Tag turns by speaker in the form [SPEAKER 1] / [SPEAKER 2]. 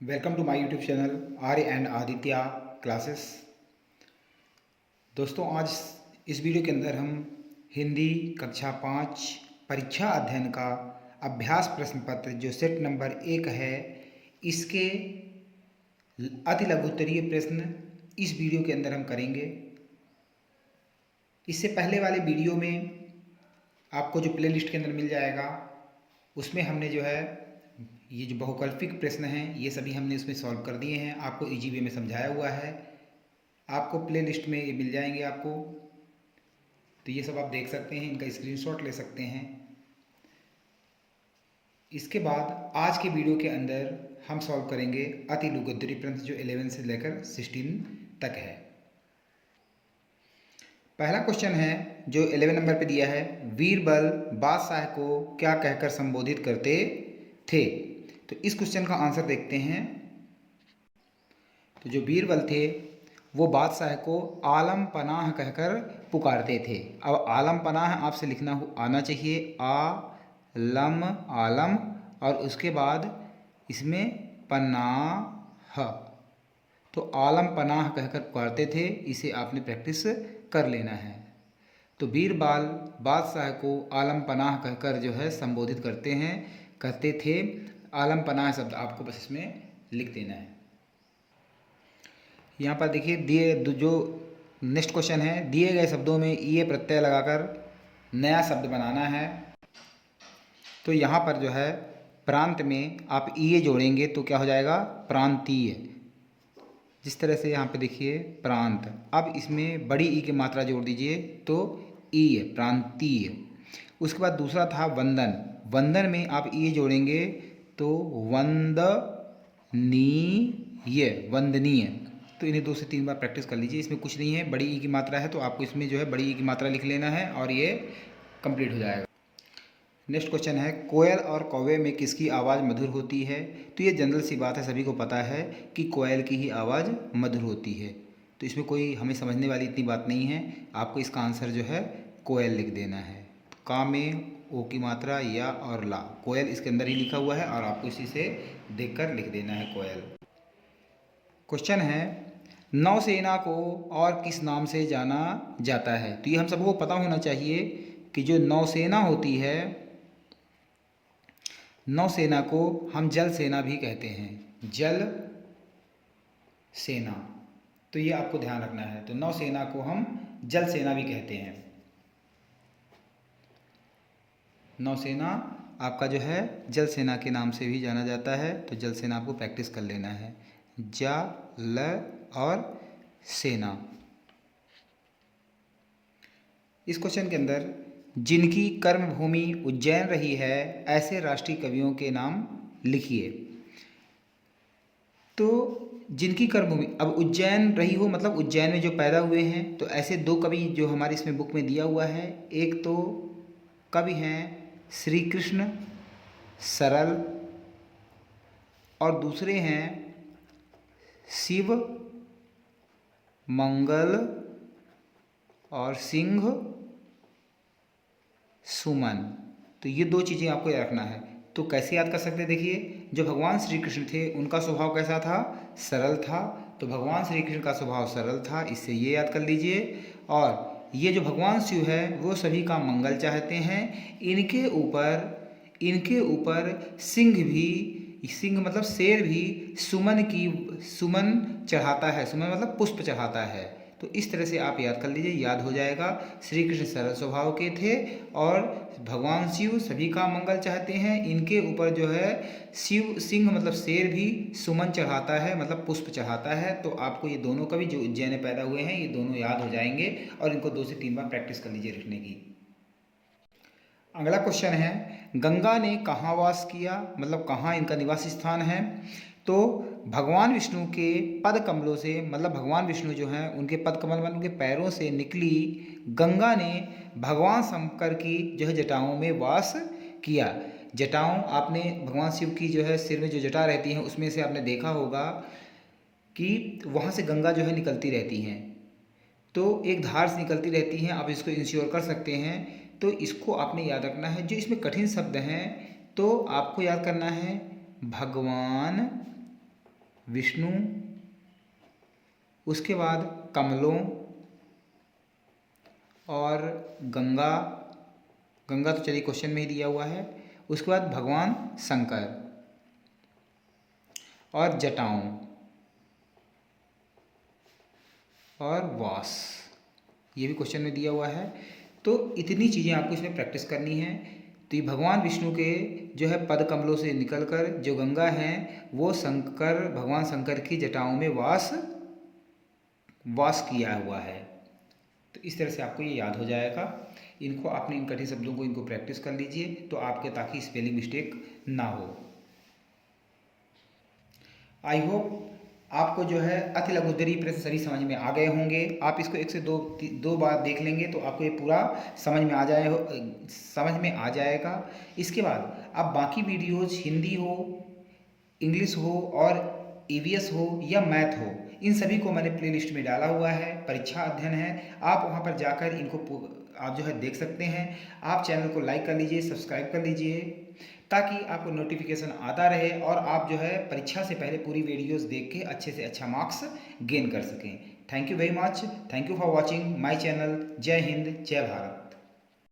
[SPEAKER 1] Welcome to my YouTube channel Arya and Aditya classes. दोस्तों, आज इस वीडियो के अंदर हम हिंदी कक्षा 5 परीक्षा अध्ययन का अभ्यास प्रश्न पत्र जो सेट नंबर 1 है, इसके अति लघु उत्तरीय प्रश्न इस वीडियो के अंदर हम करेंगे। इससे पहले वाले वीडियो में आपको जो प्लेलिस्ट के अंदर मिल जाएगा, उसमें हमने जो है ये जो बहुकल्पिक प्रश्न हैं ये सभी हमने उसमें सॉल्व कर दिए हैं, आपको इजी वे में समझाया हुआ है। आपको प्ले लिस्ट में ये मिल जाएंगे आपको, तो ये सब आप देख सकते हैं, इनका स्क्रीनशॉट ले सकते हैं। इसके बाद आज के वीडियो के अंदर हम सॉल्व करेंगे अति लघु उत्तरीय प्रश्न जो 11 से लेकर 16 तक है। पहला क्वेश्चन है जो 11 नंबर पे दिया है, बीरबल बादशाह को क्या कहकर संबोधित करते थे। तो इस क्वेश्चन का आंसर देखते हैं। तो जो बीरबल थे वो बादशाह को आलम पनाह कहकर पुकारते थे। अब आलम पनाह आपसे लिखना आना चाहिए, लम आलम और उसके बाद इसमें पनाह, तो आलम पनाह कहकर पुकारते थे। इसे आपने प्रैक्टिस कर लेना है। तो बीरबल बादशाह को आलम पनाह कहकर जो है संबोधित करते थे। आलम पनाह शब्द आपको बस इसमें लिख देना है। यहाँ पर देखिए दिए जो नेक्स्ट क्वेश्चन है, दिए गए शब्दों में ये प्रत्यय लगाकर नया शब्द बनाना है। तो यहाँ पर जो है प्रांत में आप ये जोड़ेंगे तो क्या हो जाएगा, प्रांतीय। जिस तरह से यहाँ पे देखिए प्रांत, अब इसमें बड़ी ई की मात्रा जोड़ दीजिए तो ई है, प्रांतीय। उसके बाद दूसरा था वंदन, वंदन में आप ये जोड़ेंगे तो वंदनीय, वंदनीय। तो इन्हें 2 से 3 बार प्रैक्टिस कर लीजिए। इसमें कुछ नहीं है, बड़ी ई की मात्रा है तो आपको इसमें जो है बड़ी ई की मात्रा लिख लेना है और ये कंप्लीट हो जाएगा। नेक्स्ट क्वेश्चन है, कोयल और कौवे में किसकी आवाज़ मधुर होती है। तो ये जनरल सी बात है, सभी को पता है कि कोयल की ही आवाज़ मधुर होती है। तो इसमें कोई हमें समझने वाली इतनी बात नहीं है। आपको इसका आंसर जो है कोयल लिख देना है। तो का में ओ की मात्रा या और ला, कोयल इसके अंदर ही लिखा हुआ है और आपको इसी से देखकर लिख देना है कोयल। क्वेश्चन है, नौसेना को और किस नाम से जाना जाता है। तो ये हम सबको पता होना चाहिए कि जो नौसेना होती है, नौसेना को हम जल सेना भी कहते हैं, जल सेना। तो ये आपको ध्यान रखना है। तो नौसेना को हम जल सेना भी कहते हैं। नौसेना आपका जो है जल सेना के नाम से भी जाना जाता है। तो जल सेना आपको प्रैक्टिस कर लेना है, जल और सेना। इस क्वेश्चन के अंदर, जिनकी कर्मभूमि उज्जैन रही है ऐसे राष्ट्रीय कवियों के नाम लिखिए। तो जिनकी कर्मभूमि, अब उज्जैन रही हो मतलब उज्जैन में जो पैदा हुए हैं, तो ऐसे 2 कवि जो हमारे इसमें बुक में दिया हुआ है। एक तो कवि हैं श्री कृष्ण सरल और दूसरे हैं शिव मंगल और सिंह सुमन। तो ये 2 चीज़ें आपको याद रखना है। तो कैसे याद कर सकते हैं, देखिए जो भगवान श्री कृष्ण थे उनका स्वभाव कैसा था, सरल था। तो भगवान श्री कृष्ण का स्वभाव सरल था, इससे ये याद कर लीजिए। और ये जो भगवान शिव है वो सभी का मंगल चाहते हैं। इनके ऊपर सिंह भी, सिंह मतलब शेर भी सुमन चढ़ाता है। सुमन मतलब पुष्प चढ़ाता है। तो इस तरह से आप याद कर लीजिए, याद हो जाएगा। श्री कृष्ण सरल स्वभाव के थे और भगवान शिव सभी का मंगल चाहते हैं। इनके ऊपर जो है सिंह मतलब शेर भी सुमन चढ़ाता है, मतलब पुष्प चढ़ाता है। तो आपको ये दोनों कवि जो उज्जैन में पैदा हुए हैं ये दोनों याद हो जाएंगे और इनको 2 से 3 बार प्रैक्टिस कर लीजिए लिखने की। अगला क्वेश्चन है, गंगा ने कहाँ वास किया, मतलब कहाँ इनका निवास स्थान है। तो भगवान विष्णु के पद कमलों से, मतलब भगवान विष्णु जो हैं उनके पद कमल मतलब उनके पैरों से निकली गंगा ने भगवान शंकर की जो है जटाओं में वास किया। जटाओं, आपने भगवान शिव की जो है सिर में जो जटा रहती हैं उसमें से आपने देखा होगा कि वहाँ से गंगा जो है निकलती रहती हैं। तो एक धार से निकलती रहती हैं, आप इसको इंश्योर कर सकते हैं। तो इसको आपने याद रखना है। जो इसमें कठिन शब्द हैं तो आपको याद करना है भगवान विष्णु, उसके बाद कमलों और गंगा, गंगा तो चलिए क्वेश्चन में ही दिया हुआ है, उसके बाद भगवान शंकर और जटाओं और वास, ये भी क्वेश्चन में दिया हुआ है। तो इतनी चीज़ें आपको इसमें प्रैक्टिस करनी है। तो ये भगवान विष्णु के जो है पद कमलों से निकलकर जो गंगा हैं वो शंकर, भगवान शंकर की जटाओं में वास किया हुआ है। तो इस तरह से आपको ये याद हो जाएगा। इनको आपने इन कठिन शब्दों को इनको प्रैक्टिस कर लीजिए तो आपके ताकि स्पेलिंग मिस्टेक ना हो। आई होप आपको जो है अति लघु उत्तरीय प्रश्न सभी समझ में आ गए होंगे। आप इसको एक से दो बार देख लेंगे तो आपको ये पूरा समझ में आ जाएगा। इसके बाद आप बाकी वीडियोज हिंदी हो, इंग्लिश हो और ईवीएस हो या मैथ हो, इन सभी को मैंने प्लेलिस्ट में डाला हुआ है। परीक्षा अध्ययन है, आप वहाँ पर जाकर इनको आप जो है देख सकते हैं। आप चैनल को लाइक कर लीजिए, सब्सक्राइब कर लीजिए ताकि आपको नोटिफिकेशन आता रहे और आप जो है परीक्षा से पहले पूरी वीडियोस देख के अच्छे से अच्छा मार्क्स गेन कर सकें। Thank you very much. Thank you for watching my channel. जय हिंद, जय भारत।